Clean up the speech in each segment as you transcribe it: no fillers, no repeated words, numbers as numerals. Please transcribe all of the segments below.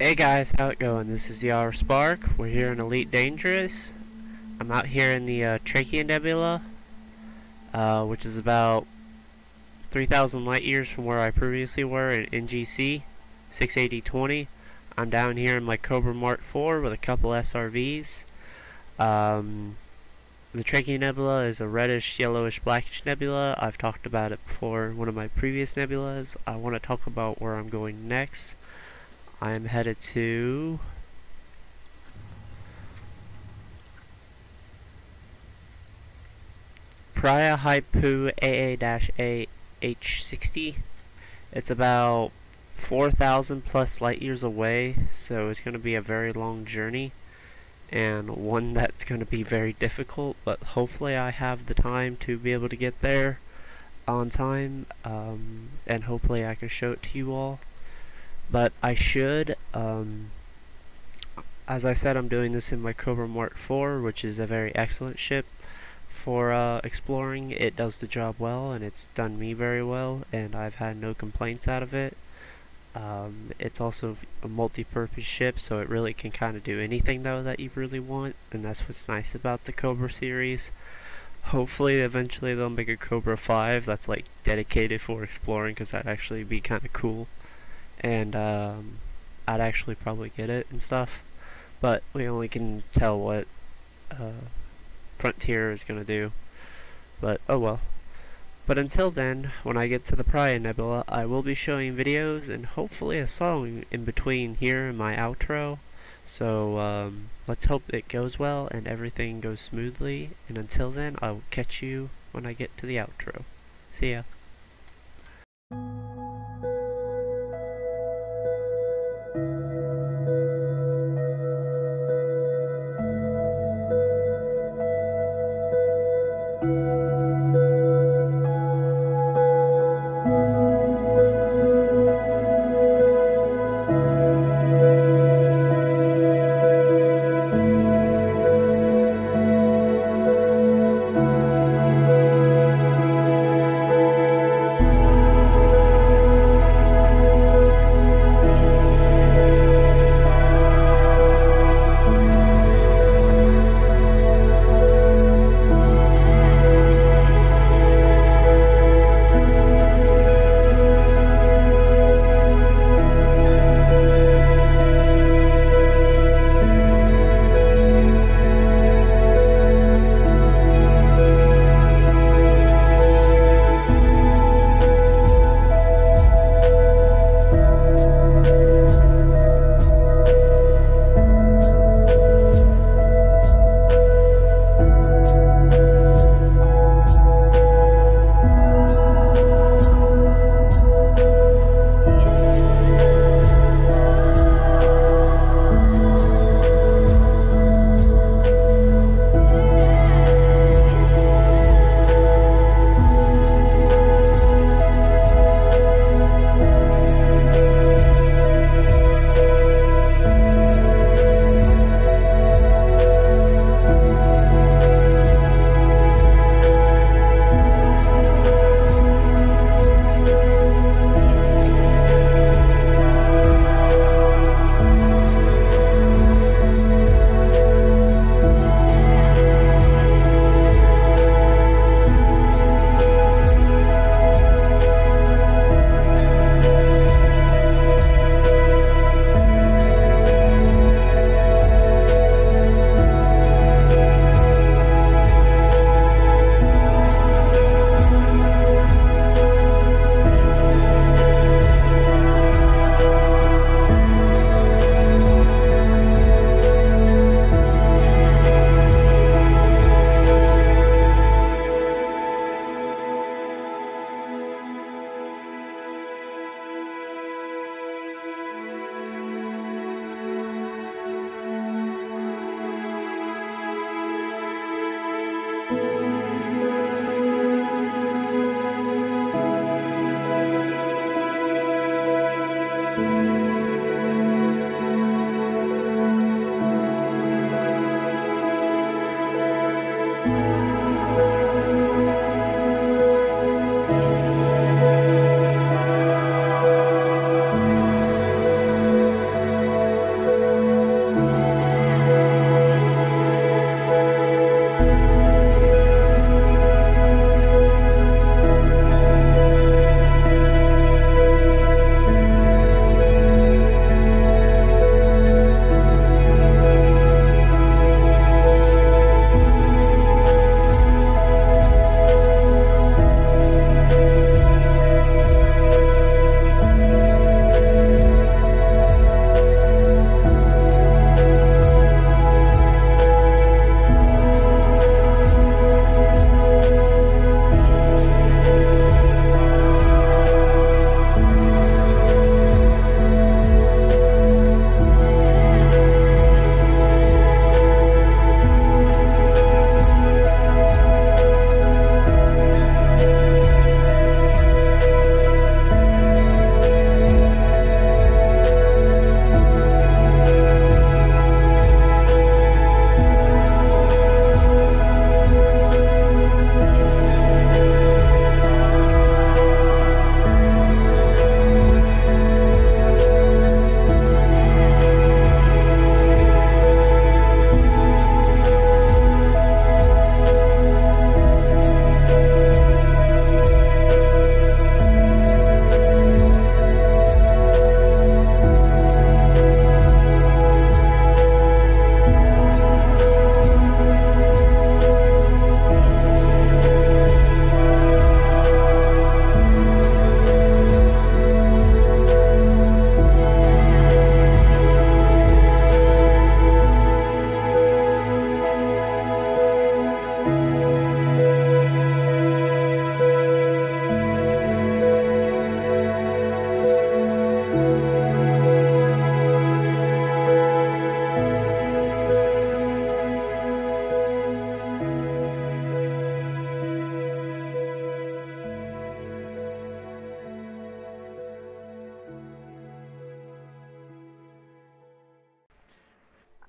Hey guys, how it going? This is the Hour Spark. We're here in Elite Dangerous. I'm out here in the Trachea Nebula, which is about 3,000 light years from where I previously were in NGC 68020. I'm down here in my Cobra Mark IV with a couple SRVs. The Trachea Nebula is a reddish, yellowish, blackish nebula. I've talked about it before in one of my previous nebulas. I want to talk about where I'm going next. I am headed to Praia Haipu AA-A H60. It's about 4,000 plus light years away, so it's going to be a very long journey and one that's going to be very difficult, but hopefully I have the time to be able to get there on time, and hopefully I can show it to you all. But I should, as I said, I'm doing this in my Cobra Mark IV, which is a very excellent ship for exploring. It does the job well, and it's done me very well, and I've had no complaints out of it. It's also a multi-purpose ship, so it really can kind of do anything though that you really want, and that's what's nice about the Cobra series. Hopefully eventually they'll make a Cobra 5 that's like dedicated for exploring, because that'd actually be kind of cool, and I'd actually probably get it and stuff, but we only can tell what Frontier is gonna do, but oh well. But until then, when I get to the Praia Nebula, I will be showing videos and hopefully a song in between here in my outro. So let's hope it goes well and everything goes smoothly. And until then, I will catch you when I get to the outro. See ya.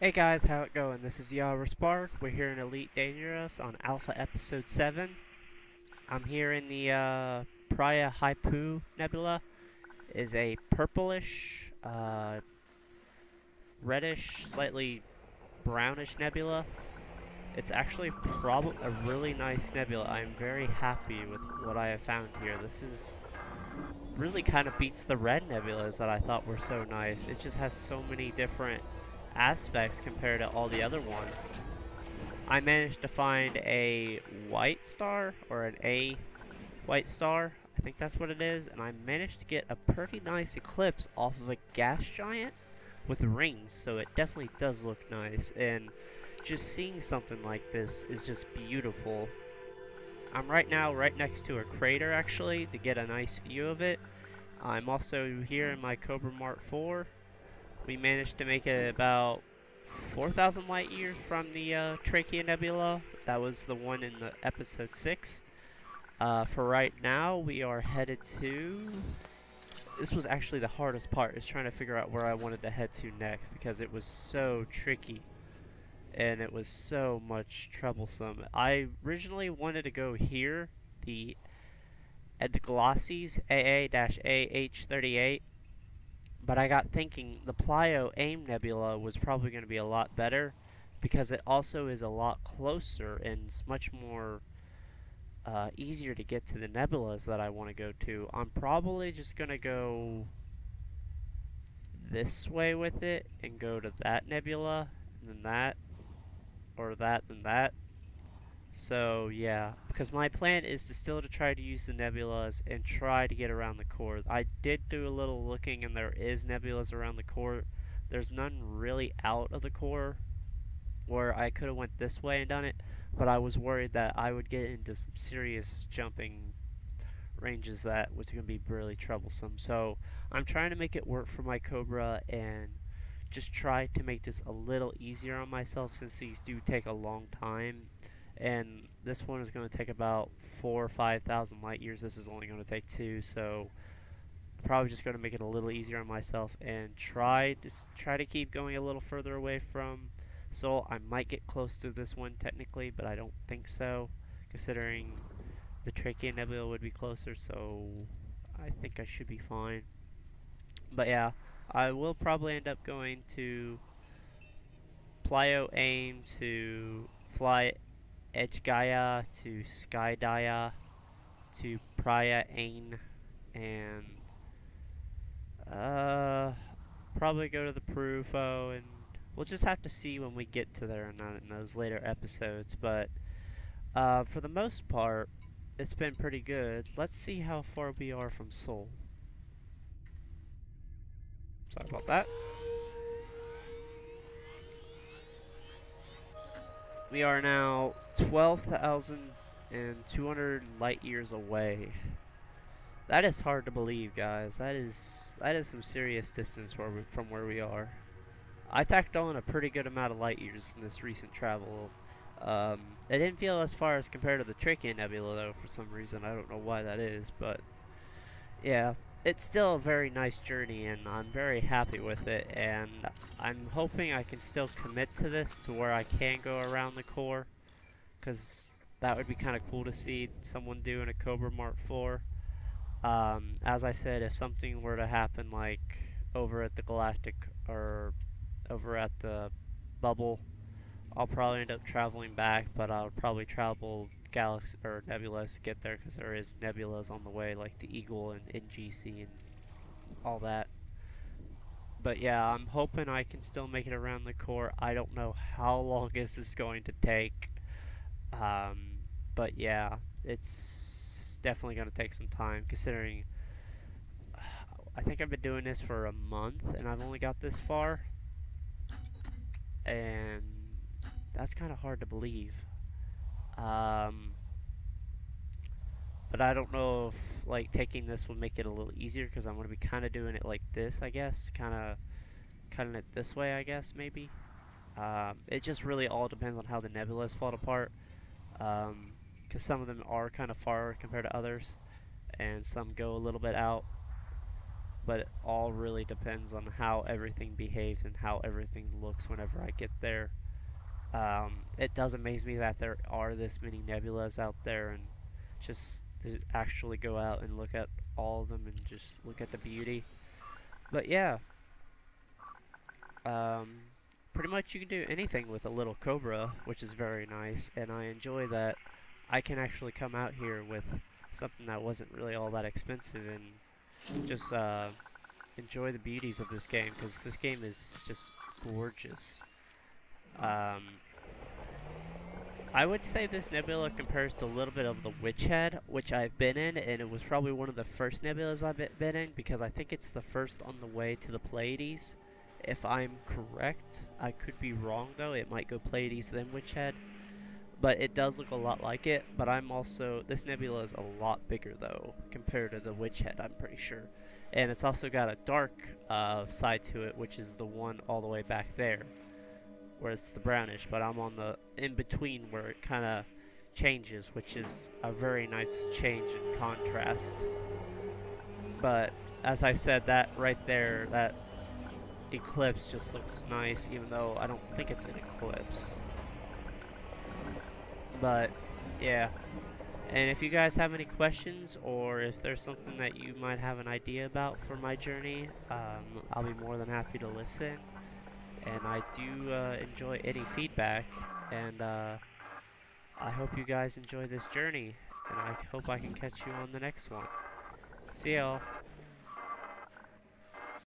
Hey guys, how it going? This is Yara Spark. We're here in Elite Dangerous on Alpha Episode 7. I'm here in the Praia Haipu Nebula. It is a purplish, reddish, slightly brownish nebula. It's actually a really nice nebula. I'm very happy with what I have found here. This is really kind of beats the red nebulas that I thought were so nice. It just has so many different aspects compared to all the other ones. I managed to find a white star, or an A white star, I think that's what it is, and I managed to get a pretty nice eclipse off of a gas giant with rings, so it definitely does look nice, and just seeing something like this is just beautiful. I'm right now right next to a crater actually to get a nice view of it. I'm also here in my Cobra Mart 4. We managed to make it about 4,000 light years from the Trachea Nebula. That was the one in the episode 6. For right now, we are headed to... This was actually the hardest part, is trying to figure out where I wanted to head to next, because it was so tricky. And it was so much troublesome. I originally wanted to go here, the Edglosses AA-AH38, but I got thinking the Plio AIM Nebula was probably going to be a lot better, because it also is a lot closer and it's much more easier to get to the nebulas that I want to go to. I'm probably just going to go this way with it and go to that nebula, and then that, or that, then that. So yeah, because my plan is to still try to use the nebulas and try to get around the core. I did do a little looking, and there is nebulas around the core. There's none really out of the core, where I could have went this way and done it, but I was worried that I would get into some serious jumping ranges that was going to be really troublesome. So I'm trying to make it work for my Cobra and just try to make this a little easier on myself, since these do take a long time. And this one is going to take about 4,000 or 5,000 light years. This is only going to take 2, so probably just going to make it a little easier on myself and try to keep going a little further away from Sol. I might get close to this one technically, but I don't think so, considering the Trachea Nebula would be closer, so I think I should be fine. But yeah, I will probably end up going to Plio AIM to fly Edge Gaia to Sky Dia to Praia Ain, and probably go to the Perufo, and we'll just have to see when we get to there and not in those later episodes. But for the most part, it's been pretty good. Let's see how far we are from Sol. Sorry about that. We are now 12,200 light years away. That is hard to believe, guys. That is some serious distance from where we are. I tacked on a pretty good amount of light years in this recent travel. It didn't feel as far as compared to the Trachea Nebula, though, for some reason. I don't know why that is, but yeah. It's still a very nice journey, and I'm very happy with it, and I'm hoping I can still commit to this to where I can go around the core, because that would be kind of cool to see someone do in a Cobra Mark 4. As I said, if something were to happen like over at the Galactic or over at the Bubble, I'll probably end up traveling back, but I'll probably travel galaxy or nebulas to get there, because there is nebulas on the way, like the Eagle and NGC and all that. But yeah, I'm hoping I can still make it around the core. I don't know how long this is going to take, but yeah, it's definitely going to take some time, considering I think I've been doing this for a month and I've only got this far, and that's kind of hard to believe. But I don't know if like taking this will make it a little easier, because I'm going to be kind of doing it like this, I guess, kind of cutting it this way, I guess, maybe. It just really all depends on how the nebulas fall apart, because some of them are kind of far compared to others, and some go a little bit out. but it all really depends on how everything behaves and how everything looks whenever I get there. It does amaze me that there are this many nebulas out there, and just to actually go out and look at all of them and just look at the beauty. But yeah, pretty much you can do anything with a little Cobra, which is very nice, and I enjoy that I can actually come out here with something that wasn't really all that expensive and just enjoy the beauties of this game, because this game is just gorgeous. Um, I would say this nebula compares to a little bit of the Witch Head, which I've been in, and it was probably one of the first nebulas I've been in, because I think it's the first on the way to the Pleiades. If I'm correct, I could be wrong though, it might go Pleiades then Witch Head. But it does look a lot like it, but this nebula is a lot bigger though, compared to the Witch Head, I'm pretty sure. And it's also got a dark side to it, which is the one all the way back there, where it's the brownish, but I'm on the in-between where it kind of changes, which is a very nice change in contrast. But, as I said, that right there, that eclipse just looks nice, even though I don't think it's an eclipse. But yeah, and if you guys have any questions, or if there's something that you might have an idea about for my journey, I'll be more than happy to listen. And I do enjoy any feedback, and I hope you guys enjoy this journey, and I hope I can catch you on the next one. See y'all.